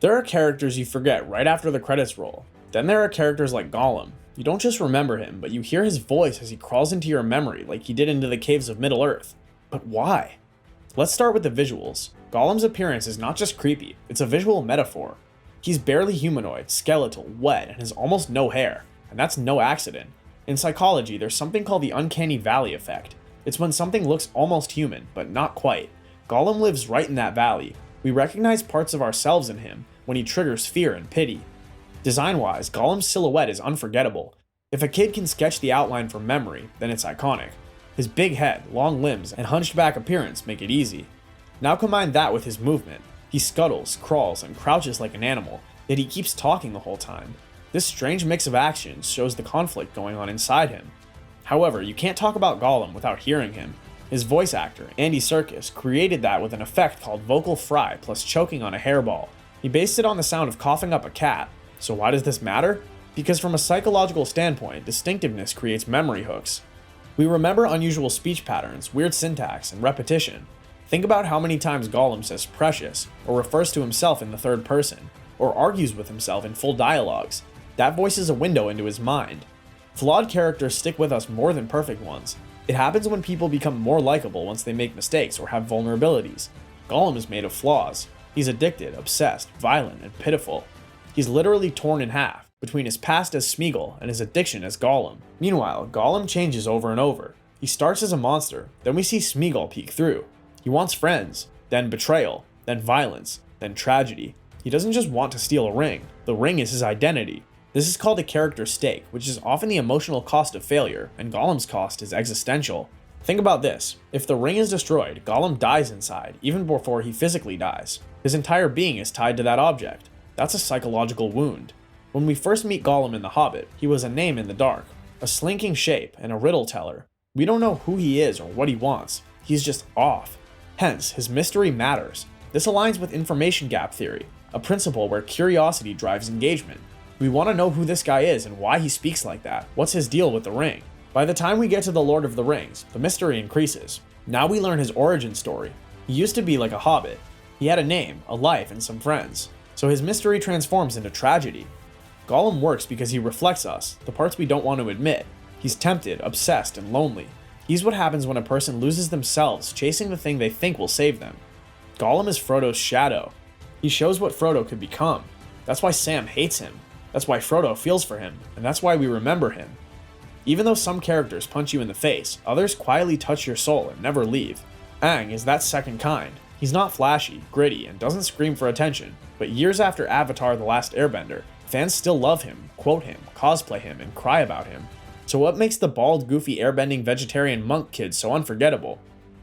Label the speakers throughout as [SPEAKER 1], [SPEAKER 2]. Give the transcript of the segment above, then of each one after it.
[SPEAKER 1] There are characters you forget right after the credits roll. Then there are characters like Gollum. You don't just remember him, but you hear his voice as he crawls into your memory like he did into the caves of Middle-earth. But why? Let's start with the visuals. Gollum's appearance is not just creepy, it's a visual metaphor. He's barely humanoid, skeletal, wet, and has almost no hair. And that's no accident. In psychology, there's something called the uncanny valley effect. It's when something looks almost human, but not quite. Gollum lives right in that valley. We recognize parts of ourselves in him when he triggers fear and pity. Design-wise, Gollum's silhouette is unforgettable. If a kid can sketch the outline from memory, then it's iconic. His big head, long limbs, and hunched back appearance make it easy. Now combine that with his movement. He scuttles, crawls, and crouches like an animal, yet he keeps talking the whole time. This strange mix of actions shows the conflict going on inside him. However, you can't talk about Gollum without hearing him. His voice actor, Andy Serkis, created that with an effect called vocal fry plus choking on a hairball. He based it on the sound of coughing up a cat. So why does this matter? Because from a psychological standpoint, distinctiveness creates memory hooks. We remember unusual speech patterns, weird syntax, and repetition. Think about how many times Gollum says precious, or refers to himself in the third person, or argues with himself in full dialogues. That voice is a window into his mind. Flawed characters stick with us more than perfect ones. It happens when people become more likable once they make mistakes or have vulnerabilities. Gollum is made of flaws. He's addicted, obsessed, violent, and pitiful. He's literally torn in half, between his past as Smeagol and his addiction as Gollum. Meanwhile, Gollum changes over and over. He starts as a monster, then we see Smeagol peek through. He wants friends, then betrayal, then violence, then tragedy. He doesn't just want to steal a ring. The ring is his identity. This is called a character stake, which is often the emotional cost of failure, and Gollum's cost is existential. Think about this. If the ring is destroyed, Gollum dies inside, even before he physically dies. His entire being is tied to that object. That's a psychological wound. When we first meet Gollum in The Hobbit, he was a name in the dark, a slinking shape, and a riddle teller. We don't know who he is or what he wants. He's just off. Hence, his mystery matters. This aligns with information gap theory, a principle where curiosity drives engagement. We want to know who this guy is and why he speaks like that. What's his deal with the ring? By the time we get to The Lord of the Rings, the mystery increases. Now we learn his origin story. He used to be like a hobbit. He had a name, a life, and some friends. So his mystery transforms into tragedy. Gollum works because he reflects us, the parts we don't want to admit. He's tempted, obsessed, and lonely. He's what happens when a person loses themselves chasing the thing they think will save them. Gollum is Frodo's shadow. He shows what Frodo could become. That's why Sam hates him. That's why Frodo feels for him, and that's why we remember him. Even though some characters punch you in the face, others quietly touch your soul and never leave. Aang is that second kind. He's not flashy, gritty, and doesn't scream for attention, but years after Avatar: The Last Airbender, fans still love him, quote him, cosplay him, and cry about him. So what makes the bald, goofy, airbending vegetarian monk kid so unforgettable?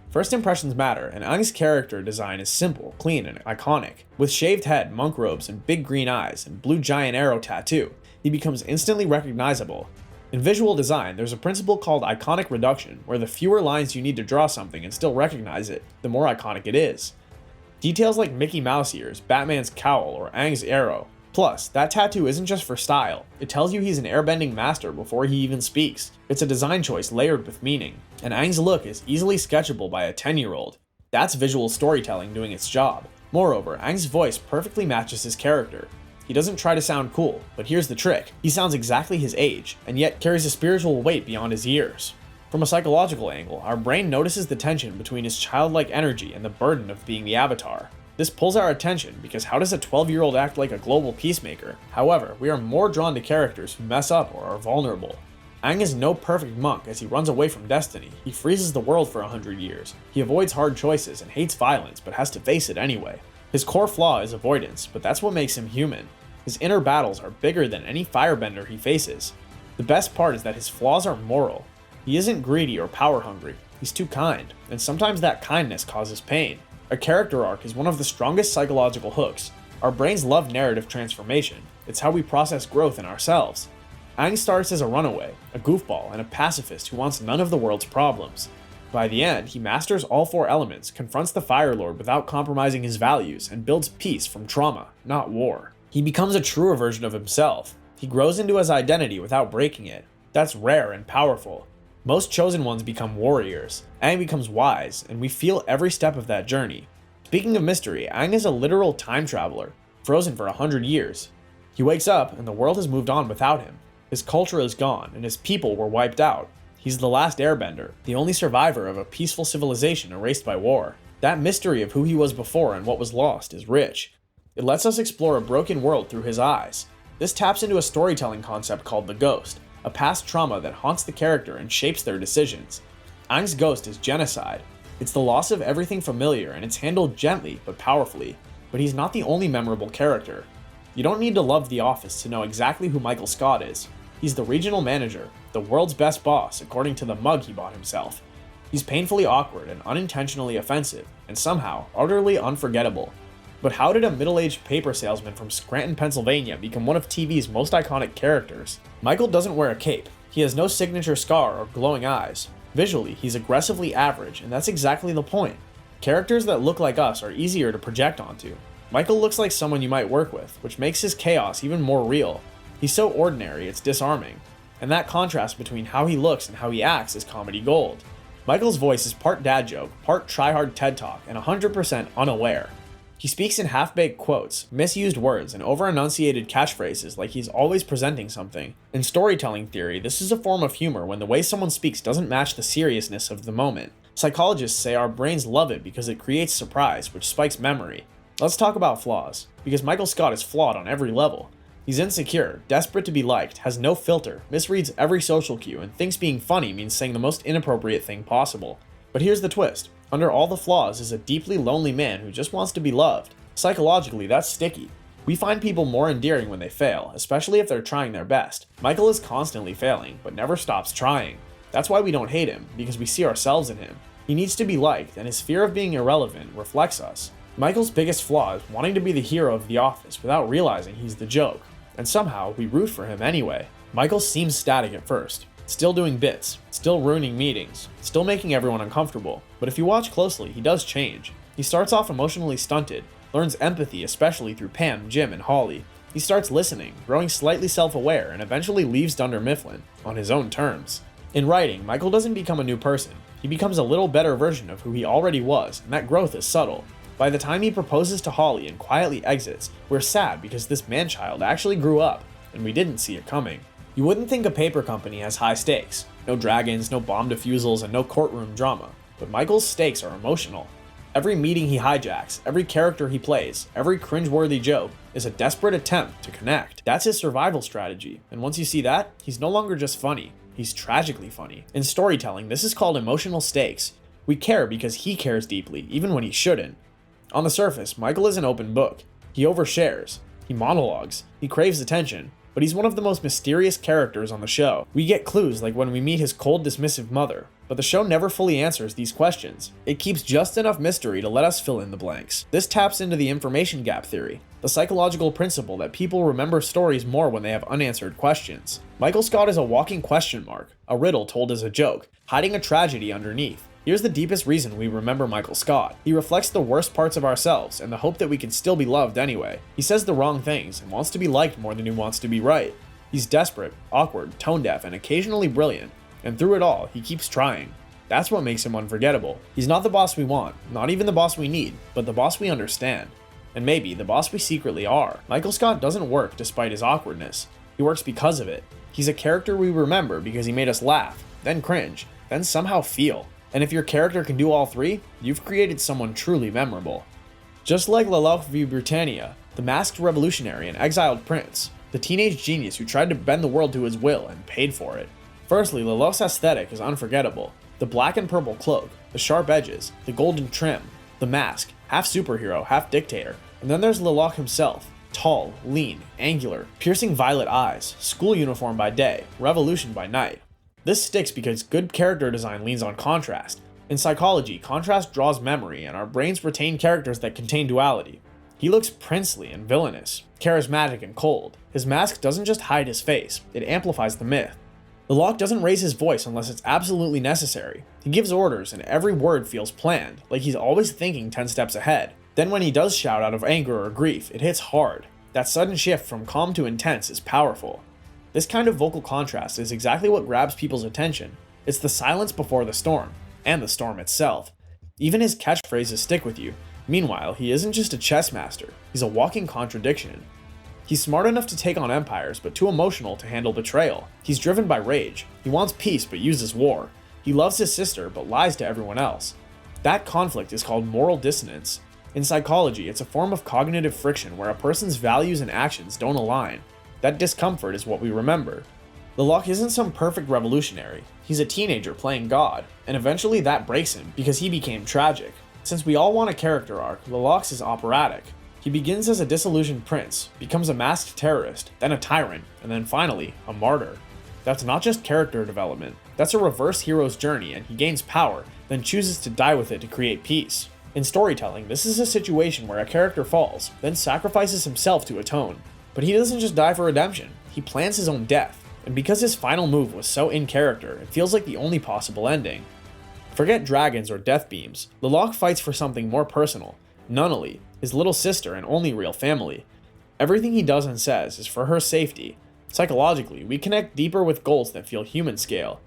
[SPEAKER 1] First impressions matter, and Aang's character design is simple, clean, and iconic. With shaved head, monk robes, and big green eyes, and blue giant arrow tattoo, he becomes instantly recognizable. In visual design, there's a principle called iconic reduction, where the fewer lines you need to draw something and still recognize it, the more iconic it is. Details like Mickey Mouse ears, Batman's cowl, or Aang's arrow. Plus, that tattoo isn't just for style, it tells you he's an airbending master before he even speaks. It's a design choice layered with meaning, and Aang's look is easily sketchable by a 10-year-old. That's visual storytelling doing its job. Moreover, Aang's voice perfectly matches his character. He doesn't try to sound cool, but here's the trick. He sounds exactly his age, and yet carries a spiritual weight beyond his years. From a psychological angle, our brain notices the tension between his childlike energy and the burden of being the Avatar. This pulls our attention because how does a 12-year-old act like a global peacemaker? However, we are more drawn to characters who mess up or are vulnerable. Aang is no perfect monk as he runs away from destiny. He freezes the world for 100 years. He avoids hard choices and hates violence, but has to face it anyway. His core flaw is avoidance, but that's what makes him human. His inner battles are bigger than any firebender he faces. The best part is that his flaws are moral. He isn't greedy or power hungry. He's too kind, and sometimes that kindness causes pain. A character arc is one of the strongest psychological hooks. Our brains love narrative transformation. It's how we process growth in ourselves. Aang starts as a runaway, a goofball, and a pacifist who wants none of the world's problems. By the end, he masters all four elements, confronts the Fire Lord without compromising his values, and builds peace from trauma, not war. He becomes a truer version of himself. He grows into his identity without breaking it. That's rare and powerful. Most chosen ones become warriors. Aang becomes wise, and we feel every step of that journey. Speaking of mystery, Aang is a literal time traveler. frozen for 100 years. He wakes up and the world has moved on without him. His culture is gone and his people were wiped out. He's the last airbender, the only survivor of a peaceful civilization erased by war. That mystery of who he was before and what was lost is rich. It lets us explore a broken world through his eyes. This taps into a storytelling concept called the ghost, a past trauma that haunts the character and shapes their decisions. Aang's ghost is genocide. It's the loss of everything familiar and it's handled gently but powerfully. But he's not the only memorable character. You don't need to love The Office to know exactly who Michael Scott is. He's the regional manager, the world's best boss according to the mug he bought himself. He's painfully awkward and unintentionally offensive, and somehow utterly unforgettable. But how did a middle-aged paper salesman from Scranton, Pennsylvania become one of TV's most iconic characters? Michael doesn't wear a cape. He has no signature scar or glowing eyes. Visually, he's aggressively average, and that's exactly the point. Characters that look like us are easier to project onto. Michael looks like someone you might work with, which makes his chaos even more real. He's so ordinary, it's disarming. And that contrast between how he looks and how he acts is comedy gold. Michael's voice is part dad joke, part try-hard TED Talk, and 100% unaware. He speaks in half-baked quotes, misused words, and over-enunciated catchphrases like he's always presenting something. In storytelling theory, this is a form of humor when the way someone speaks doesn't match the seriousness of the moment. Psychologists say our brains love it because it creates surprise, which spikes memory. Let's talk about flaws, because Michael Scott is flawed on every level. He's insecure, desperate to be liked, has no filter, misreads every social cue, and thinks being funny means saying the most inappropriate thing possible. But here's the twist. Under all the flaws is a deeply lonely man who just wants to be loved. Psychologically, that's sticky. We find people more endearing when they fail, especially if they're trying their best. Michael is constantly failing, but never stops trying. That's why we don't hate him, because we see ourselves in him. He needs to be liked, and his fear of being irrelevant reflects us. Michael's biggest flaw is wanting to be the hero of The Office without realizing he's the joke. And somehow, we root for him anyway. Michael seems static at first, still doing bits, still ruining meetings, still making everyone uncomfortable. But if you watch closely, he does change. He starts off emotionally stunted, learns empathy especially through Pam, Jim, and Holly. He starts listening, growing slightly self-aware, and eventually leaves Dunder Mifflin, on his own terms. In writing, Michael doesn't become a new person. He becomes a little better version of who he already was, and that growth is subtle. By the time he proposes to Holly and quietly exits, we're sad because this man-child actually grew up, and we didn't see it coming. You wouldn't think a paper company has high stakes. No dragons, no bomb defusals, and no courtroom drama. But Michael's stakes are emotional. Every meeting he hijacks, every character he plays, every cringeworthy joke is a desperate attempt to connect. That's his survival strategy, and once you see that, he's no longer just funny. He's tragically funny. In storytelling, this is called emotional stakes. We care because he cares deeply, even when he shouldn't. On the surface, Michael is an open book. He overshares. He monologues. He craves attention. But he's one of the most mysterious characters on the show. We get clues like when we meet his cold, dismissive mother. But the show never fully answers these questions. It keeps just enough mystery to let us fill in the blanks. This taps into the information gap theory, the psychological principle that people remember stories more when they have unanswered questions. Michael Scott is a walking question mark, a riddle told as a joke, hiding a tragedy underneath. Here's the deepest reason we remember Michael Scott. He reflects the worst parts of ourselves and the hope that we can still be loved anyway. He says the wrong things and wants to be liked more than he wants to be right. He's desperate, awkward, tone-deaf, and occasionally brilliant. And through it all, he keeps trying. That's what makes him unforgettable. He's not the boss we want, not even the boss we need, but the boss we understand. And maybe the boss we secretly are. Michael Scott doesn't work despite his awkwardness. He works because of it. He's a character we remember because he made us laugh, then cringe, then somehow feel. And if your character can do all three, you've created someone truly memorable. Just like Lotr v Britannia, the masked revolutionary and exiled prince, the teenage genius who tried to bend the world to his will and paid for it. Firstly, Lelouch's aesthetic is unforgettable. The black and purple cloak, the sharp edges, the golden trim, the mask, half superhero, half dictator. And then there's Lelouch himself, tall, lean, angular, piercing violet eyes, school uniform by day, revolution by night. This sticks because good character design leans on contrast. In psychology, contrast draws memory, and our brains retain characters that contain duality. He looks princely and villainous, charismatic and cold. His mask doesn't just hide his face, it amplifies the myth. Lelouch doesn't raise his voice unless it's absolutely necessary. He gives orders, and every word feels planned, like he's always thinking 10 steps ahead. Then when he does shout out of anger or grief, it hits hard. That sudden shift from calm to intense is powerful. This kind of vocal contrast is exactly what grabs people's attention. It's the silence before the storm, and the storm itself. Even his catchphrases stick with you. Meanwhile, he isn't just a chess master, he's a walking contradiction. He's smart enough to take on empires, but too emotional to handle betrayal. He's driven by rage. He wants peace, but uses war. He loves his sister, but lies to everyone else. That conflict is called moral dissonance. In psychology, it's a form of cognitive friction where a person's values and actions don't align. That discomfort is what we remember. The Locke isn't some perfect revolutionary. He's a teenager playing God, and eventually that breaks him because he became tragic. Since we all want a character arc, the Locke's is operatic. He begins as a disillusioned prince, becomes a masked terrorist, then a tyrant, and then finally, a martyr. That's not just character development, that's a reverse hero's journey, and he gains power, then chooses to die with it to create peace. In storytelling, this is a situation where a character falls, then sacrifices himself to atone. But he doesn't just die for redemption, he plans his own death, and because his final move was so in character, it feels like the only possible ending. Forget dragons or death beams, the Locke fights for something more personal. Nunnally, his little sister and only real family. Everything he does and says is for her safety. Psychologically, we connect deeper with goals that feel human scale.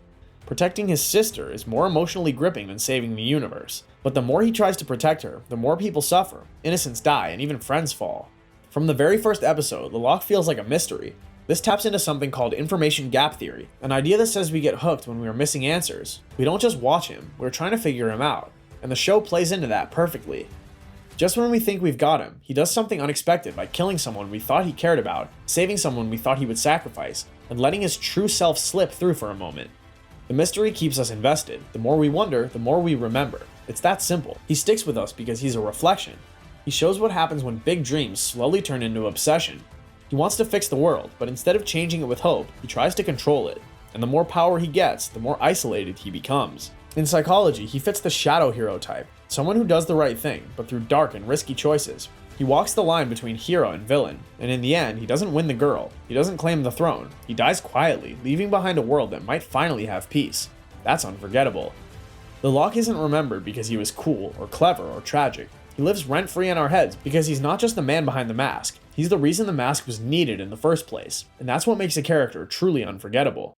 [SPEAKER 1] Protecting his sister is more emotionally gripping than saving the universe. But the more he tries to protect her, the more people suffer, innocents die, and even friends fall. From the very first episode, the Locke feels like a mystery. This taps into something called information gap theory, an idea that says we get hooked when we are missing answers. We don't just watch him, we're trying to figure him out. And the show plays into that perfectly. Just when we think we've got him, he does something unexpected by killing someone we thought he cared about, saving someone we thought he would sacrifice, and letting his true self slip through for a moment. The mystery keeps us invested. The more we wonder, the more we remember. It's that simple. He sticks with us because he's a reflection. He shows what happens when big dreams slowly turn into obsession. He wants to fix the world, but instead of changing it with hope, he tries to control it. And the more power he gets, the more isolated he becomes. In psychology, he fits the shadow hero type, someone who does the right thing, but through dark and risky choices. He walks the line between hero and villain, and in the end, he doesn't win the girl, he doesn't claim the throne, he dies quietly, leaving behind a world that might finally have peace. That's unforgettable. The Locke isn't remembered because he was cool, or clever, or tragic. He lives rent-free in our heads because he's not just the man behind the mask, he's the reason the mask was needed in the first place, and that's what makes a character truly unforgettable.